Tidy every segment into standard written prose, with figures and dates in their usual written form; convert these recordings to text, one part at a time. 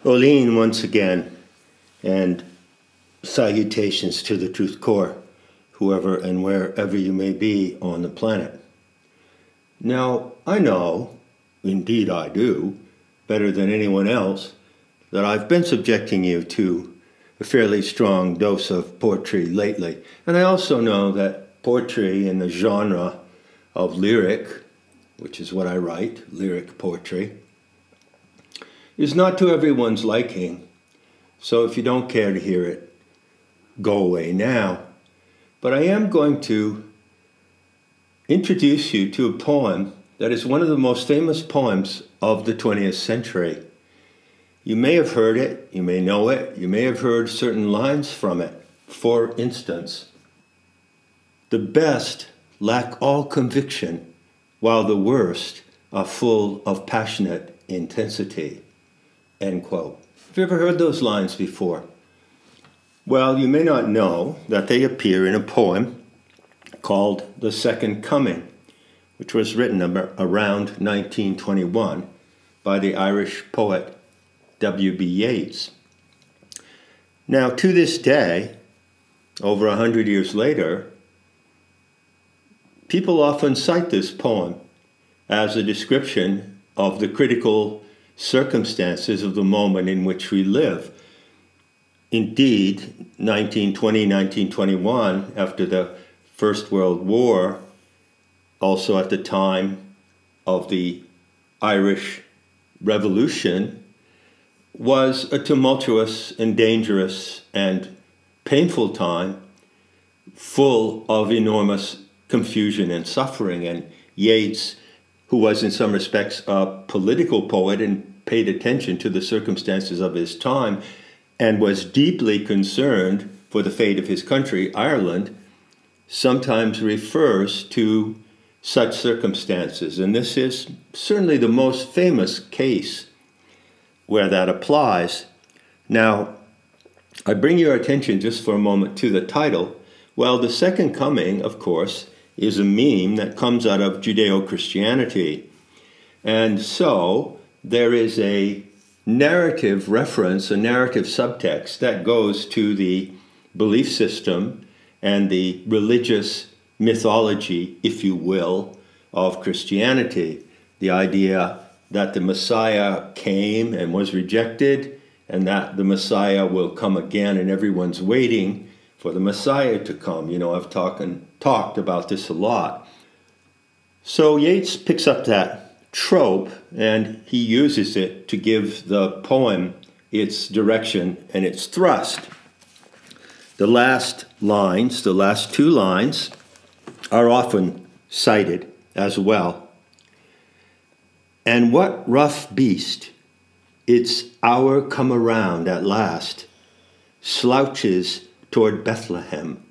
Oline once again, and salutations to the Truth Core, whoever and wherever you may be on the planet. Now, I know, indeed I do, better than anyone else, that I've been subjecting you to a fairly strong dose of poetry lately. And I also know that poetry in the genre of lyric, which is what I write, lyric poetry, is not to everyone's liking. So if you don't care to hear it, go away now. But I am going to introduce you to a poem that is one of the most famous poems of the 20th century. You may have heard it, you may know it, you may have heard certain lines from it. For instance, the best lack all conviction, while the worst are full of passionate intensity. End quote. Have you ever heard those lines before? Well, you may not know that they appear in a poem called The Second Coming, which was written around 1921 by the Irish poet W.B. Yeats. Now, to this day, over 100 years later, people often cite this poem as a description of the critical circumstances of the moment in which we live. Indeed, 1920, 1921, after the First World War, also at the time of the Irish Revolution, was a tumultuous and dangerous and painful time, full of enormous confusion and suffering. And Yeats, who was in some respects a political poet and paid attention to the circumstances of his time and was deeply concerned for the fate of his country, Ireland, sometimes refers to such circumstances. And this is certainly the most famous case where that applies. Now, I bring your attention just for a moment to the title. Well, the Second Coming, of course, is a meme that comes out of Judeo-Christianity. And so there is a narrative reference, a narrative subtext that goes to the belief system and the religious mythology, if you will, of Christianity. The idea that the Messiah came and was rejected, and that the Messiah will come again, and everyone's waiting for the Messiah to come. You know, I've talked about this a lot. So Yeats picks up that trope and he uses it to give the poem its direction and its thrust. The last lines, the last two lines, are often cited as well. And what rough beast, its hour come around at last, slouches toward Bethlehem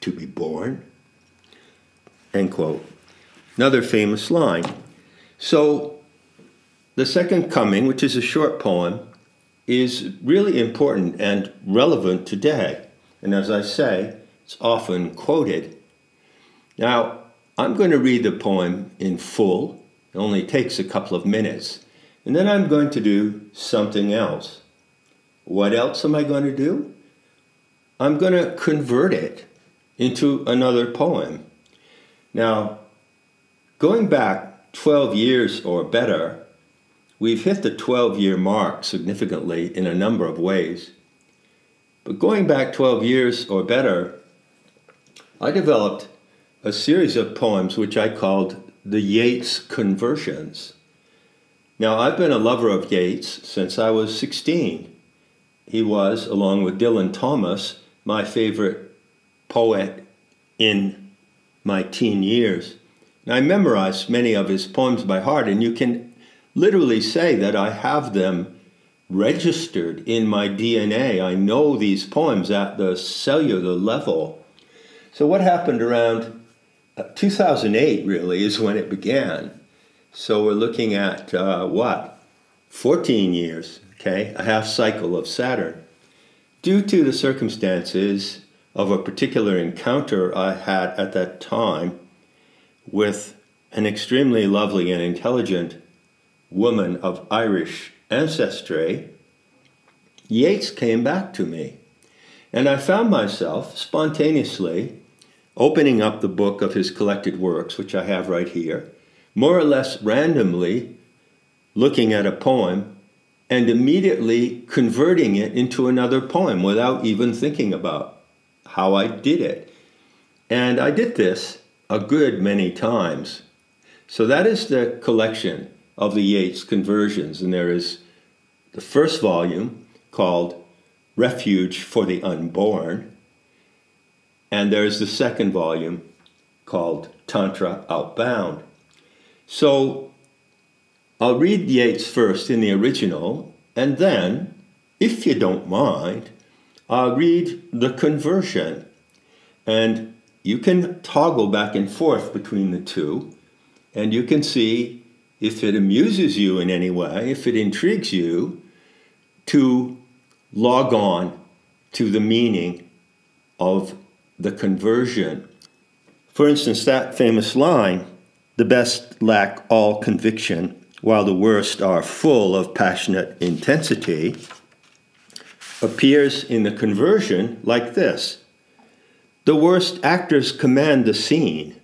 to be born? End quote. Another famous line. So The Second Coming, which is a short poem, is really important and relevant today. And as I say, it's often quoted. Now, I'm going to read the poem in full. It only takes a couple of minutes. And then I'm going to do something else. What else am I going to do? I'm going to convert it into another poem. Now, going back 12 years or better, we've hit the 12-year mark significantly in a number of ways. But going back 12 years or better, I developed a series of poems which I called the Yeats conversions. Now, I've been a lover of Yeats since I was 16. He was, along with Dylan Thomas, my favorite poet in my teen years. And I memorized many of his poems by heart, and you can literally say that I have them registered in my DNA. I know these poems at the cellular level. So what happened around 2008 really is when it began. So we're looking at, 14 years, okay? A half cycle of Saturn. Due to the circumstances of a particular encounter I had at that time with an extremely lovely and intelligent woman of Irish ancestry, Yeats came back to me. And I found myself spontaneously opening up the book of his collected works, which I have right here, more or less randomly looking at a poem and immediately converting it into another poem without even thinking about how I did it. And I did this a good many times. So that is the collection of the Yeats conversions. And there is the first volume called Refuge for the Unborn. And there's the second volume called Tantra Outbound. So I'll read Yeats first in the original, and then, if you don't mind, I'll read the conversion. And you can toggle back and forth between the two, and you can see if it amuses you in any way, if it intrigues you, to log on to the meaning of the conversion. For instance, that famous line, "The best lack all conviction, while the worst are full of passionate intensity," appears in the conversion like this: "The worst actors command the scene,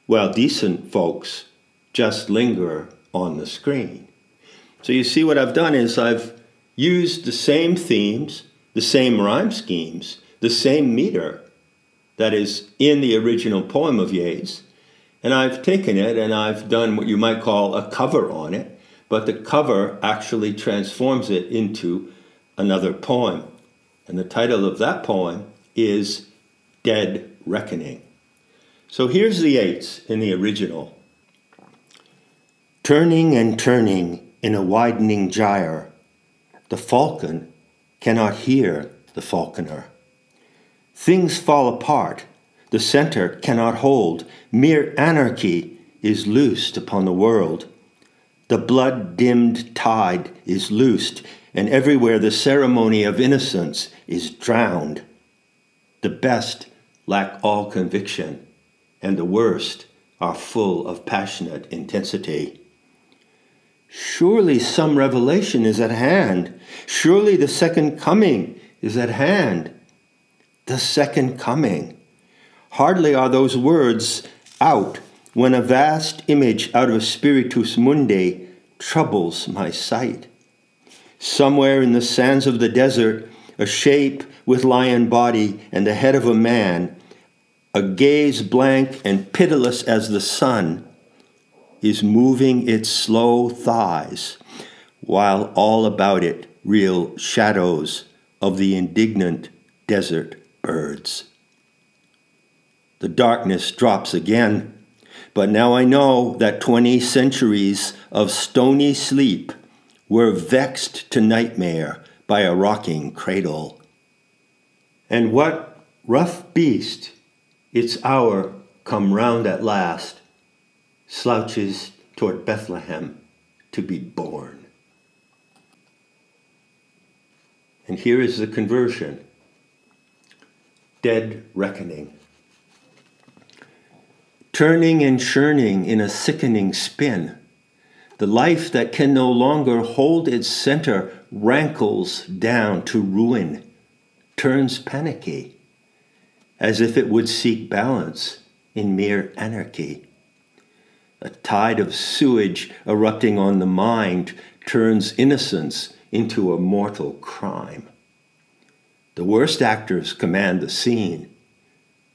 while decent folks just linger on the screen." So you see what I've done is I've used the same themes, the same rhyme schemes, the same meter that is in the original poem of Yeats, and I've taken it and I've done what you might call a cover on it, but the cover actually transforms it into another poem. And the title of that poem is Dead Reckoning. So here's the Yeats in the original. Turning and turning in a widening gyre, the falcon cannot hear the falconer. Things fall apart, the center cannot hold, mere anarchy is loosed upon the world. The blood-dimmed tide is loosed, and everywhere the ceremony of innocence is drowned. The best lack all conviction, and the worst are full of passionate intensity. Surely some revelation is at hand. Surely the second coming is at hand. The second coming. Hardly are those words out when a vast image out of Spiritus Mundi troubles my sight. Somewhere in the sands of the desert, a shape with lion body and the head of a man, a gaze blank and pitiless as the sun, is moving its slow thighs, while all about it reel shadows of the indignant desert birds. The darkness drops again, but now I know that 20 centuries of stony sleep were vexed to nightmare by a rocking cradle. And what rough beast, its hour come round at last, slouches toward Bethlehem to be born. And here is the conversion. Dead reckoning. Turning and churning in a sickening spin, the life that can no longer hold its center rankles down to ruin, turns panicky, as if it would seek balance in mere anarchy. A tide of sewage erupting on the mind turns innocence into a mortal crime. The worst actors command the scene,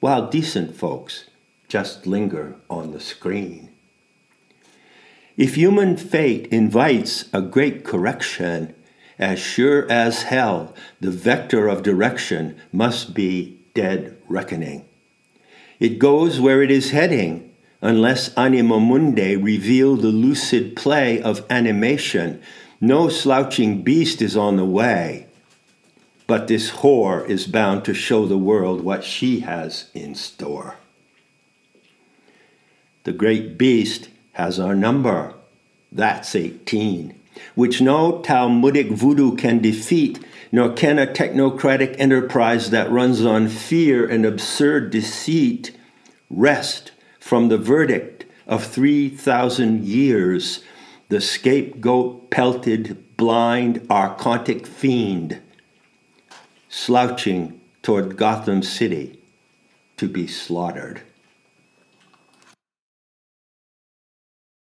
while decent folks just linger on the screen. If human fate invites a great correction, as sure as hell, the vector of direction must be dead reckoning. It goes where it is heading, unless Anima Mundi reveal the lucid play of animation. No slouching beast is on the way, but this whore is bound to show the world what she has in store. The great beast has our number, that's 18, which no Talmudic voodoo can defeat, nor can a technocratic enterprise that runs on fear and absurd deceit wrest from the verdict of 3,000 years, the scapegoat-pelted, blind, archontic fiend slouching toward Gotham City to be slaughtered.